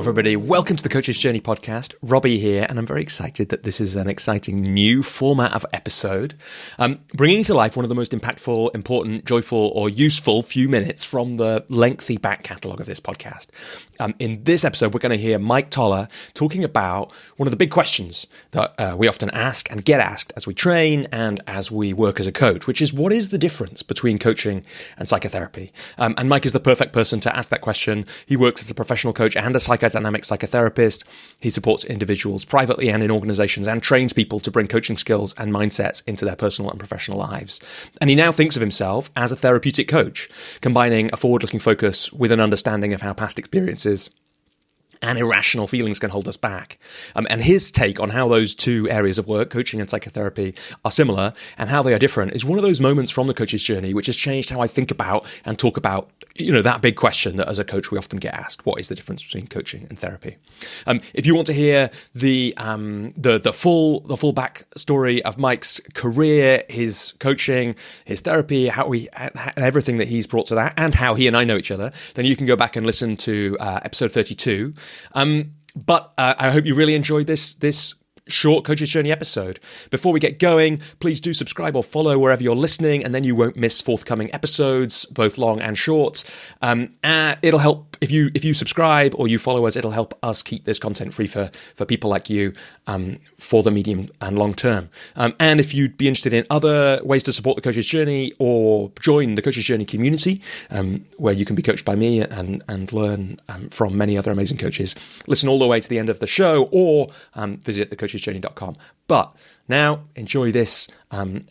everybody. Welcome to the Coach's Journey podcast. Robbie here, and I'm very excited that this is an exciting new format of episode, bringing to life one of the most impactful, important, joyful, or useful few minutes from the lengthy back catalogue of this podcast. In this episode, we're going to hear Mike Toller talking about one of the big questions that we often ask and get asked as we train and as we work as a coach, which is, what is the difference between coaching and psychotherapy? And Mike is the perfect person to ask that question. He works as a professional coach and a psychodynamic psychotherapist. He supports individuals privately and in organizations and trains people to bring coaching skills and mindsets into their personal and professional lives. And he now thinks of himself as a therapeutic coach, combining a forward-looking focus with an understanding of how past experiences and irrational feelings can hold us back. And his take on how those two areas of work, coaching and psychotherapy, are similar and how they are different is one of those moments from the coach's journey which has changed how I think about and talk about, that big question that as a coach we often get asked: what is the difference between coaching and therapy? If you want to hear the full back story of Mike's career, his coaching, his therapy, and everything that he's brought to that, and how he and I know each other, then you can go back and listen to episode 32. But I hope you really enjoyed this short Coach's Journey episode. Before we get going, please do subscribe or follow wherever you're listening, and then you won't miss forthcoming episodes, both long and short. It'll help if you subscribe or you follow us. It'll help us keep this content free for people like you for the medium and long term. And if you'd be interested in other ways to support the Coach's Journey or join the Coach's Journey community, where you can be coached by me and learn from many other amazing coaches, listen all the way to the end of the show or visit thecoachesjourney.com. But now enjoy this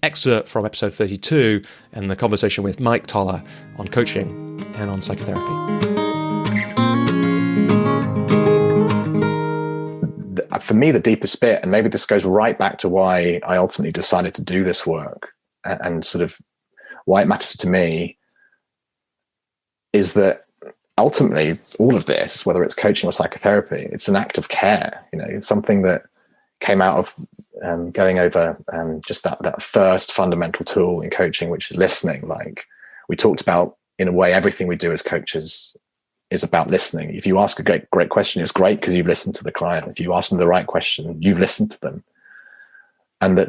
excerpt from episode 32 and the conversation with Mike Toller on coaching and on psychotherapy. For me, the deepest bit, and maybe this goes right back to why I ultimately decided to do this work and sort of why it matters to me, is that ultimately all of this, whether it's coaching or psychotherapy, it's an act of care, something that came out of going over just that first fundamental tool in coaching, which is listening. Like we talked about, in a way, everything we do as coaches is about listening. If you ask a great question, it's great because you've listened to the client. If you ask them the right question, you've listened to them. And that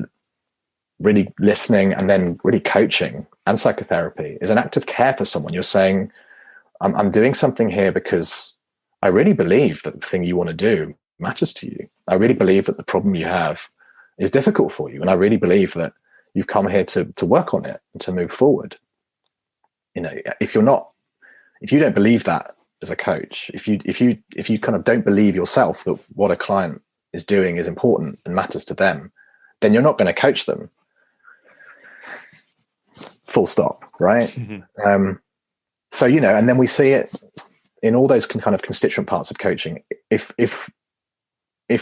really listening and then really coaching and psychotherapy is an act of care for someone. You're saying, I'm doing something here because I really believe that the thing you want to do matters to you. I really believe that the problem you have is difficult for you. And I really believe that you've come here to work on it and to move forward. If you don't believe that as a coach, if you kind of don't believe yourself that what a client is doing is important and matters to them, then you're not going to coach them. Full stop, right? Mm-hmm. So, and then we see it in all those kind of constituent parts of coaching. If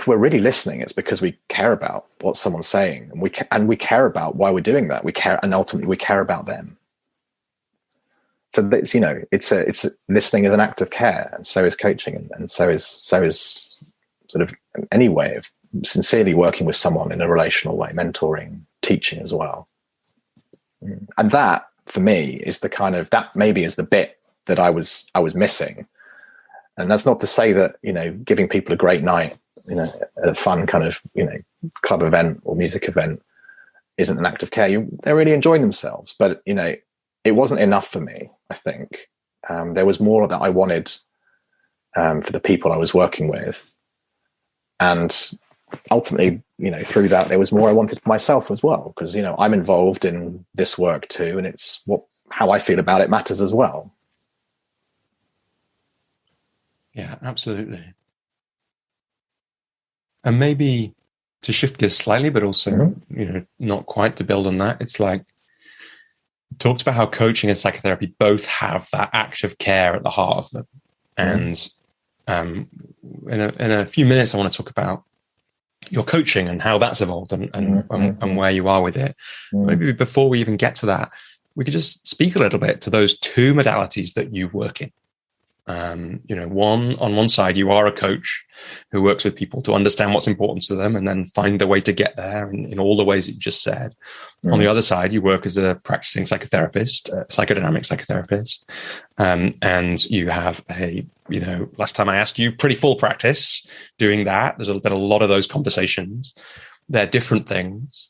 we're really listening, it's because we care about what someone's saying, and we care about why we're doing that. We care, and ultimately we care about them. So that's, it's listening is an act of care, and so is coaching, and so is sort of any way of sincerely working with someone in a relational way, mentoring, teaching as well. And that, for me, is that maybe is the bit that I was missing. And that's not to say that, giving people a great night, a fun kind of, club event or music event isn't an act of care. They're really enjoying themselves. But, it wasn't enough for me, I think. There was more that I wanted for the people I was working with. And ultimately, through that, there was more I wanted for myself as well. Because, I'm involved in this work too. And it's how I feel about it matters as well. Yeah, absolutely. And maybe to shift gears slightly, but also, not quite to build on that. It's like, talked about how coaching and psychotherapy both have that act of care at the heart of them. And in a few minutes, I want to talk about your coaching and how that's evolved and where you are with it. Maybe before we even get to that, we could just speak a little bit to those two modalities that you work in. On one side, you are a coach who works with people to understand what's important to them and then find a way to get there in all the ways that you just said. On the other side, you work as a practicing psychotherapist, psychodynamic psychotherapist. And you have last time I asked you, pretty full practice doing that. There's been a lot of those conversations. They're different things.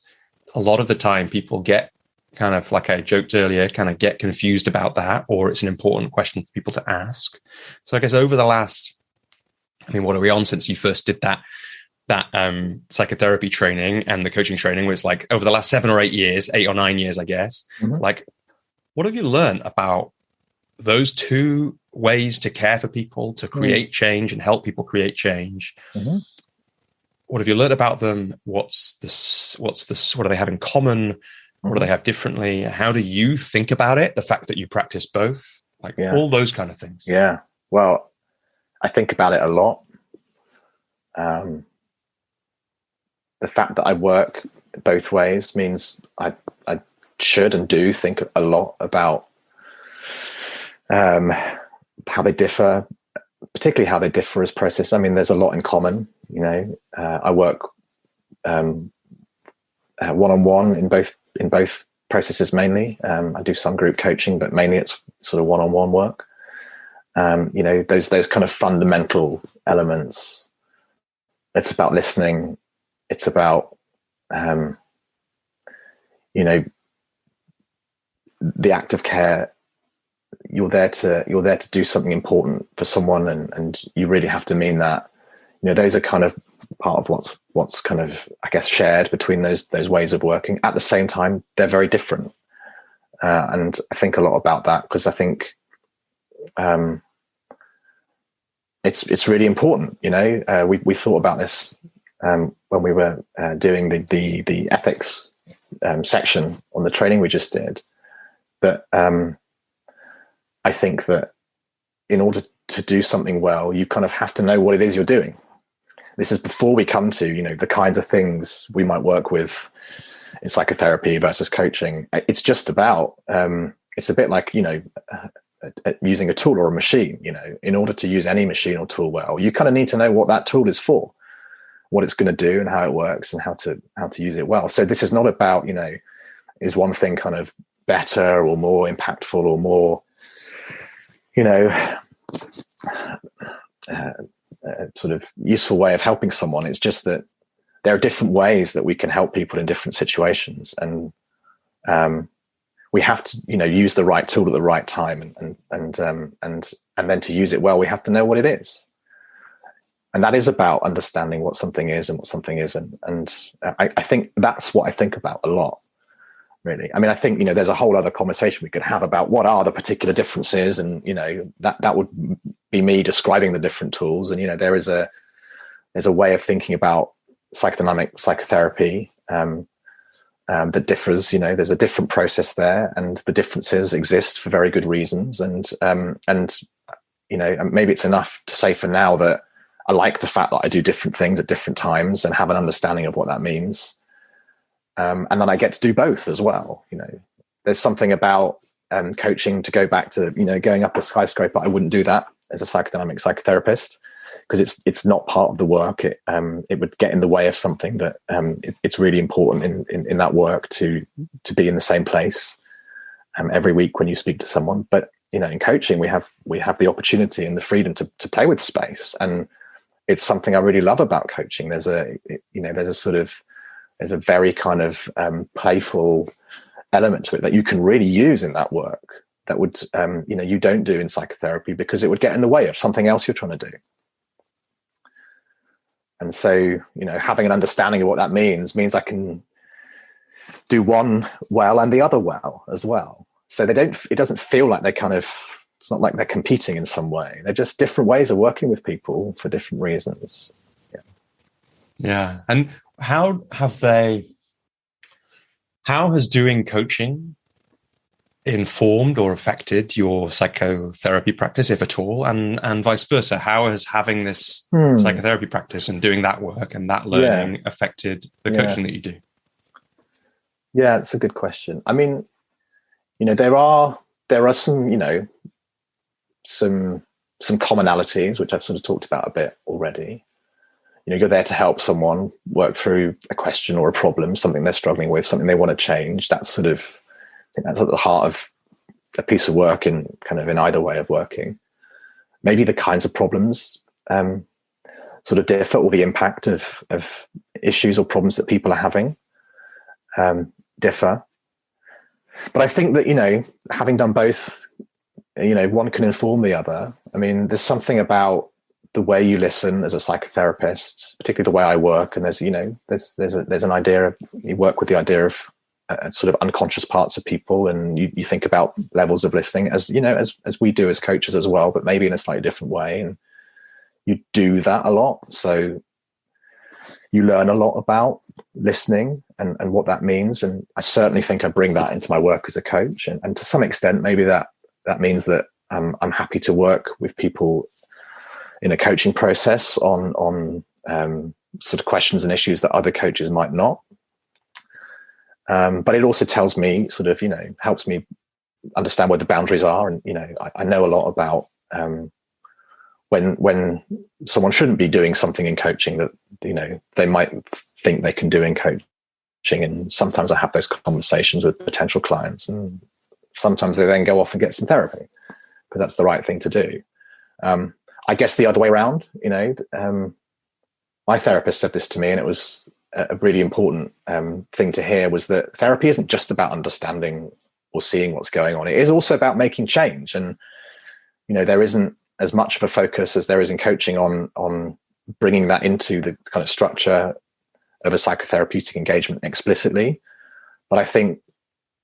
A lot of the time people get kind of, like I joked earlier, kind of get confused about that, or it's an important question for people to ask. So I guess over the last, what are we on since you first did that psychotherapy training and the coaching training, was like over the last 7 or 8 years, 8 or 9 years, I guess. Like, what have you learned about those two ways to care for people, to create change and help people create change? What have you learned about them? What do they have in common? What do they have differently? How do you think about it? The fact that you practice both, all those kind of things. Yeah. Well, I think about it a lot. The fact that I work both ways means I should and do think a lot about how they differ, particularly how they differ as process. I mean, there's a lot in common. I work one-on-one in both processes mainly. I do some group coaching, but mainly it's sort of one-on-one work. Those kind of fundamental elements. It's about listening. It's about the act of care. You're there to do something important for someone, and you really have to mean that. Those are kind of part of what's kind of, I guess, shared between those ways of working. At the same time, they're very different, and I think a lot about that because I think it's really important. We thought about this when we were doing the ethics section on the training we just did. But I think that in order to do something well, you kind of have to know what it is you're doing. This is before we come to, the kinds of things we might work with in psychotherapy versus coaching. It's just about, it's a bit like, using a tool or a machine. In order to use any machine or tool well, you kind of need to know what that tool is for, what it's going to do and how it works and how to use it well. So this is not about, is one thing kind of better or more impactful or more, sort of useful way of helping someone. It's just that there are different ways that we can help people in different situations, and we have to use the right tool at the right time, and then to use it well we have to know what it is, and that is about understanding what something is and what something isn't. And I think that's what I think about a lot, really. I mean, I think there's a whole other conversation we could have about what are the particular differences, and that would be me describing the different tools. And there's a way of thinking about psychodynamic psychotherapy that differs. There's a different process there, and the differences exist for very good reasons. And maybe it's enough to say for now that I like the fact that I do different things at different times and have an understanding of what that means. And then I get to do both as well. There's something about coaching, to go back to, going up a skyscraper. I wouldn't do that as a psychodynamic psychotherapist because it's not part of the work. It would get in the way of something that it's really important in that work to be in the same place every week when you speak to someone. But in coaching, we have the opportunity and the freedom to play with space, and it's something I really love about coaching. There's a very kind of playful element to it that you can really use in that work that would, you don't do in psychotherapy because it would get in the way of something else you're trying to do. And so, having an understanding of what that means I can do one well and the other well as well. So it doesn't feel like it's not like they're competing in some way. They're just different ways of working with people for different reasons. Yeah. And how has doing coaching informed or affected your psychotherapy practice, if at all, and vice versa? How has having this psychotherapy practice and doing that work and that learning affected the coaching that you do? Yeah, it's a good question. I mean, there are some some commonalities, which I've sort of talked about a bit already. You're there to help someone work through a question or a problem, something they're struggling with, something they want to change. That's sort of, I think that's at the heart of a piece of work in either way of working. Maybe the kinds of problems sort of differ, or the impact of issues or problems that people are having differ. But I think that, having done both, one can inform the other. I mean, there's something about the way you listen as a psychotherapist, particularly the way I work. And there's an idea of, you work with the idea of sort of unconscious parts of people, and you think about levels of listening as we do as coaches as well, but maybe in a slightly different way. And you do that a lot. So you learn a lot about listening and what that means. And I certainly think I bring that into my work as a coach. And to some extent, maybe that means that I'm happy to work with people in a coaching process on sort of questions and issues that other coaches might not. But it also tells me sort of, helps me understand where the boundaries are. And, I know a lot about when someone shouldn't be doing something in coaching that, they might think they can do in coaching. And sometimes I have those conversations with potential clients, and sometimes they then go off and get some therapy because that's the right thing to do. I guess the other way around, my therapist said this to me, and it was a really important thing to hear, was that therapy isn't just about understanding or seeing what's going on. It is also about making change. And, there isn't as much of a focus as there is in coaching on bringing that into the kind of structure of a psychotherapeutic engagement explicitly. But I think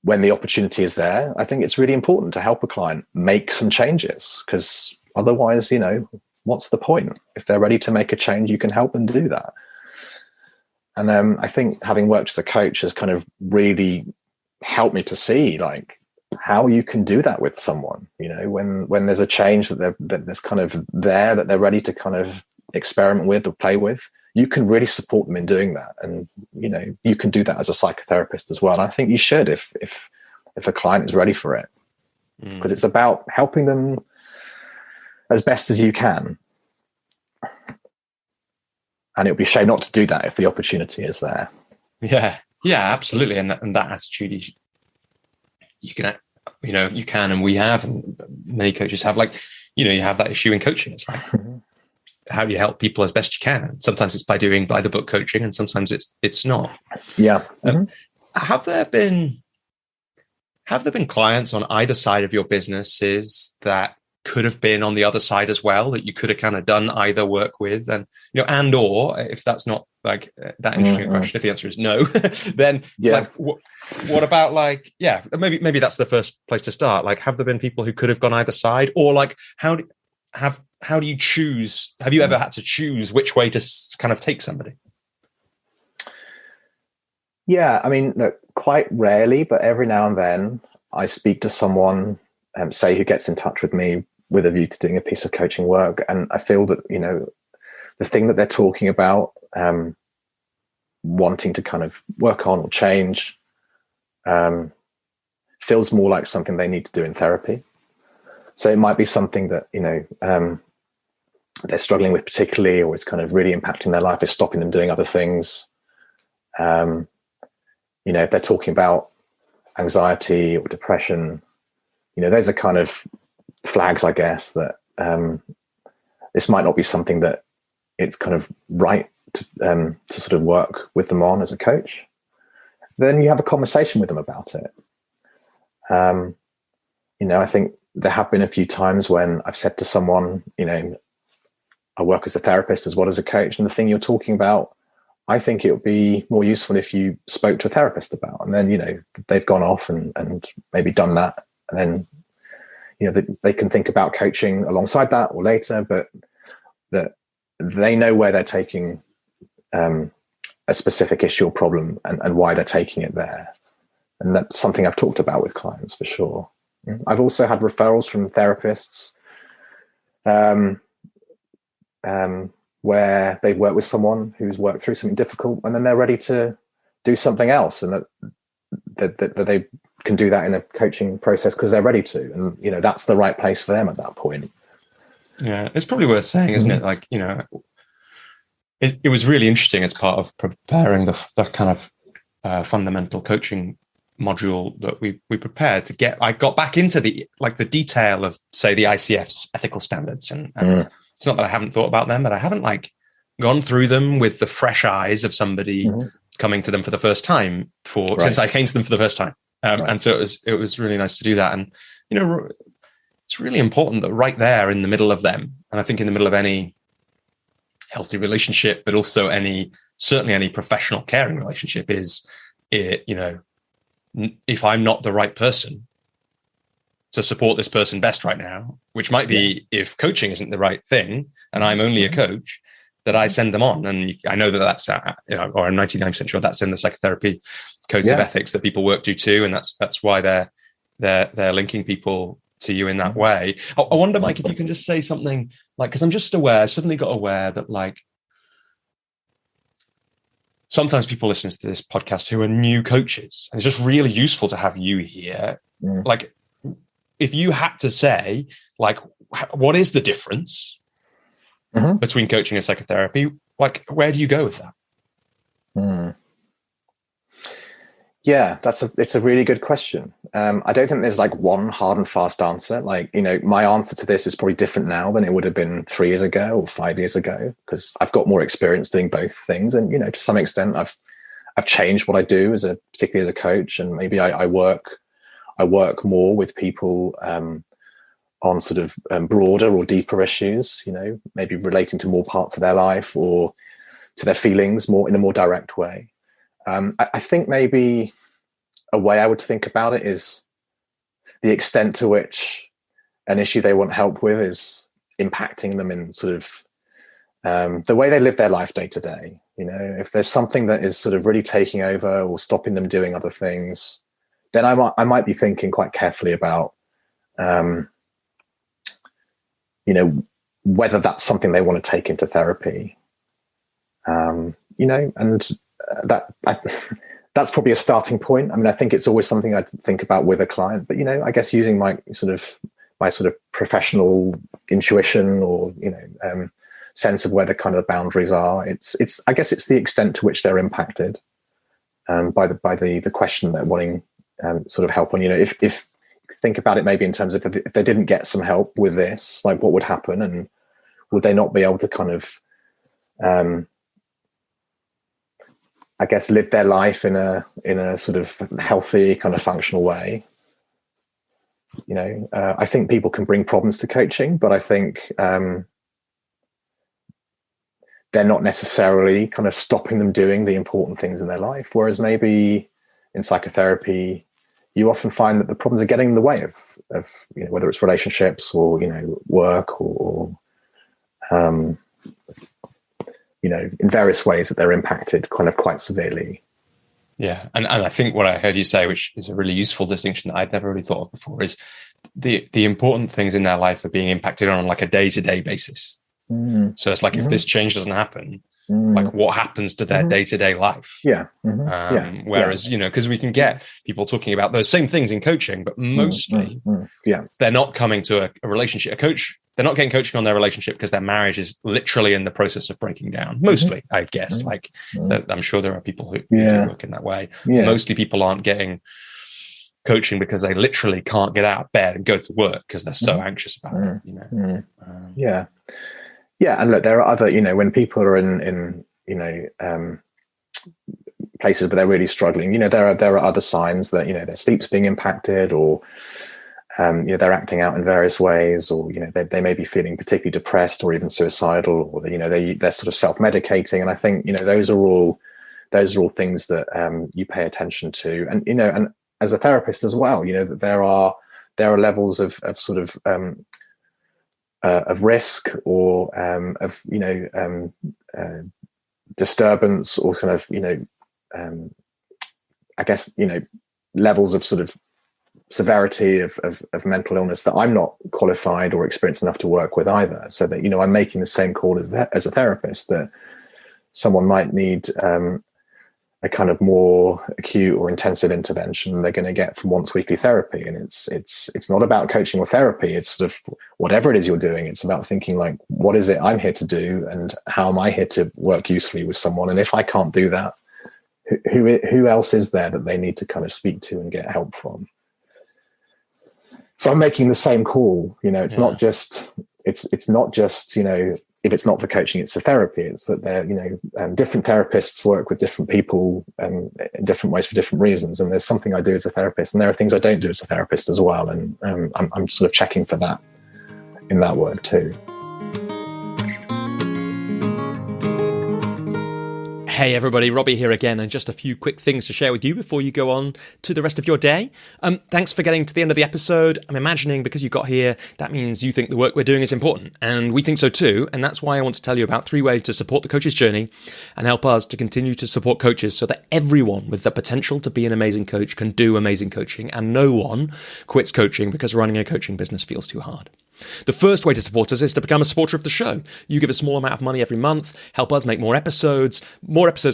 when the opportunity is there, I think it's really important to help a client make some changes, because otherwise, what's the point? If they're ready to make a change, you can help them do that. And I think having worked as a coach has kind of really helped me to see how you can do that with someone, when there's a change that there's kind of there that they're ready to kind of experiment with or play with, you can really support them in doing that. And, you can do that as a psychotherapist as well. And I think you should, if a client is ready for it, because it's about helping them as best as you can. And it would be a shame not to do that if the opportunity is there. Yeah, absolutely. And that attitude is, you can, and we have, and many coaches have, you have that issue in coaching. It's like, how do you help people as best you can? Sometimes it's by doing by the book coaching, and sometimes it's not. Yeah. Have there been clients on either side of your businesses that could have been on the other side as well, that you could have kind of done either work with, and and or if that's not that interesting a question, if the answer is no, then what about maybe that's the first place to start. Have there been people who could have gone either side, or how do you choose? Have you ever had to choose which way to kind of take somebody? Yeah, I mean, look, quite rarely, but every now and then I speak to someone, say, who gets in touch with me with a view to doing a piece of coaching work. And I feel that, the thing that they're talking about, wanting to kind of work on or change, feels more like something they need to do in therapy. So it might be something that, they're struggling with particularly, or it's kind of really impacting their life, is stopping them doing other things. If they're talking about anxiety or depression, those are kind of flags, I guess, that this might not be something that it's kind of right to sort of work with them on as a coach. Then you have a conversation with them about it. I think there have been a few times when I've said to someone, I work as a therapist as well as a coach, and the thing you're talking about, I think it would be more useful if you spoke to a therapist about. And then, they've gone off and maybe done that. And then, they can think about coaching alongside that or later, but that they know where they're taking a specific issue or problem and why they're taking it there. And that's something I've talked about with clients for sure. I've also had referrals from therapists where they've worked with someone who's worked through something difficult, and then they're ready to do something else, and that they can do that in a coaching process because they're ready to. And, that's the right place for them at that point. Yeah, it's probably worth saying, isn't it? Like, you know, it was really interesting as part of preparing the kind of fundamental coaching module that we prepared to get. I got back into the detail of, say, the ICF's ethical standards, and it's not that I haven't thought about them, but I haven't like gone through them with the fresh eyes of somebody coming to them for the first time since I came to them for the first time. And so it was really nice to do that. And, you know, it's really important that right there in the middle of them, and I think in the middle of any healthy relationship, but also certainly any professional caring relationship, is, you know, if I'm not the right person to support this person best right now, which might be if coaching isn't the right thing and I'm only a coach, that I send them on. And I know that that's, you know, or I'm 99% sure that's in the psychotherapy codes of ethics that people work to too. And that's why they're linking people to you in that way. I wonder, Mike, if you can just say something like, because I'm just suddenly got aware that like sometimes people listen to this podcast who are new coaches, and it's just really useful to have you here. Like, if you had to say, like, what is the difference between coaching and psychotherapy? Like, where do you go with that? Yeah, it's a really good question. I don't think there's like one hard and fast answer. Like, you know, my answer to this is probably different now than it would have been 3 years ago or 5 years ago, because I've got more experience doing both things. And, you know, to some extent, I've changed what I do particularly as a coach. And maybe I work more with people on sort of broader or deeper issues, you know, maybe relating to more parts of their life or to their feelings in a more direct way. I think maybe a way I would think about it is the extent to which an issue they want help with is impacting them in sort of the way they live their life day to day. You know, if there's something that is sort of really taking over or stopping them doing other things, then I might be thinking quite carefully about, you know, whether that's something they want to take into therapy. You know, and that's probably a starting point. I mean, I think it's always something I'd think about with a client, but, you know, I guess using my sort of professional intuition or, you know, sense of where the kind of the boundaries are. I guess it's the extent to which they're impacted by the question they're wanting sort of help on. You know, if you think about it maybe in terms of if they didn't get some help with this, like what would happen, and would they not be able to kind of I guess live their life in a sort of healthy kind of functional way. You know, I think people can bring problems to coaching, but I think they're not necessarily kind of stopping them doing the important things in their life. Whereas maybe in psychotherapy, you often find that the problems are getting in the way of you know, whether it's relationships or, you know, work or you know, in various ways that they're impacted kind of quite severely. Yeah. And I think what I heard you say, which is a really useful distinction that I'd never really thought of before, is the important things in their life are being impacted on like a day-to-day basis. So it's like, if this change doesn't happen, like what happens to their day-to-day life? Whereas, you know, because we can get people talking about those same things in coaching, but mostly they're not coming to a relationship. A coach, they're not getting coaching on their relationship because their marriage is literally in the process of breaking down. Mostly, I guess, like I'm sure there are people who work in that way. Mostly people aren't getting coaching because they literally can't get out of bed and go to work because they're so anxious about it, you know? Yeah, and look, there are other, you know, when people are in you know, places where they're really struggling, you know, there are other signs that, you know, their sleep's being impacted, or you know, they're acting out in various ways, or, you know, they may be feeling particularly depressed or even suicidal, or, you know, they're sort of self-medicating. And I think, you know, those are all things that you pay attention to, and, you know, and as a therapist as well, you know, that there are levels of sort of risk or of, you know, disturbance, or kind of, you know, I guess, you know, levels of sort of severity of mental illness that I'm not qualified or experienced enough to work with either. So that, you know, I'm making the same call as a therapist, that someone might need a kind of more acute or intensive intervention they're going to get from once weekly therapy. And it's not about coaching or therapy. It's sort of whatever it is you're doing. It's about thinking like, what is it I'm here to do, and how am I here to work usefully with someone? And if I can't do that, who else is there that they need to kind of speak to and get help from? So I'm making the same call. It's not just if it's not for coaching, it's for therapy. It's that different therapists work with different people in different ways for different reasons. And there's something I do as a therapist, and there are things I don't do as a therapist as well. And I'm sort of checking for that in that work too. Hey everybody, Robbie here again, and just a few quick things to share with you before you go on to the rest of your day. Thanks for getting to the end of the episode. I'm imagining because you got here, that means you think the work we're doing is important, and we think so too, and that's why I want to tell you about 3 ways to support the coach's journey and help us to continue to support coaches so that everyone with the potential to be an amazing coach can do amazing coaching, and no one quits coaching because running a coaching business feels too hard. The first way to support us is to become a supporter of the show. You give a small amount of money every month, help us make more episodes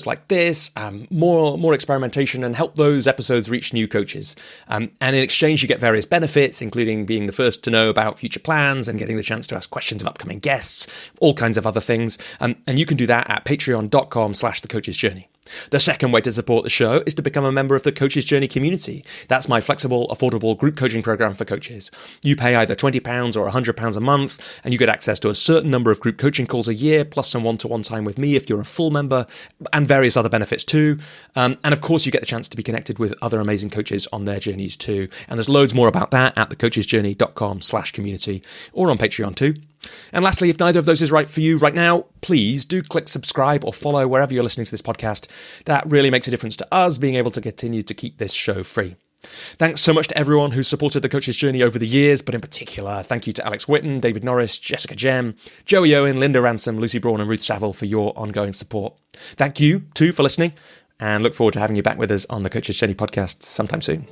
like this, more experimentation, and help those episodes reach new coaches. And in exchange, you get various benefits, including being the first to know about future plans and getting the chance to ask questions of upcoming guests, all kinds of other things. And you can do that at patreon.com/thecoachesjourney. The second way to support the show is to become a member of the Coach's Journey community. That's my flexible, affordable group coaching program for coaches. You pay either £20 or £100 a month, and you get access to a certain number of group coaching calls a year, plus some one-to-one time with me if you're a full member, and various other benefits too. And of course, you get the chance to be connected with other amazing coaches on their journeys too. And there's loads more about that at thecoachesjourney.com/community or on Patreon too. And lastly, if neither of those is right for you right now, please do click subscribe or follow wherever you're listening to this podcast. That really makes a difference to us being able to continue to keep this show free. Thanks so much to everyone who's supported the Coach's Journey over the years, but in particular, thank you to Alex Whitten, David Norris, Jessica Jem, Joey Owen, Linda Ransom, Lucy Braun and Ruth Saville for your ongoing support. Thank you, too, for listening, and look forward to having you back with us on the Coach's Journey podcast sometime soon.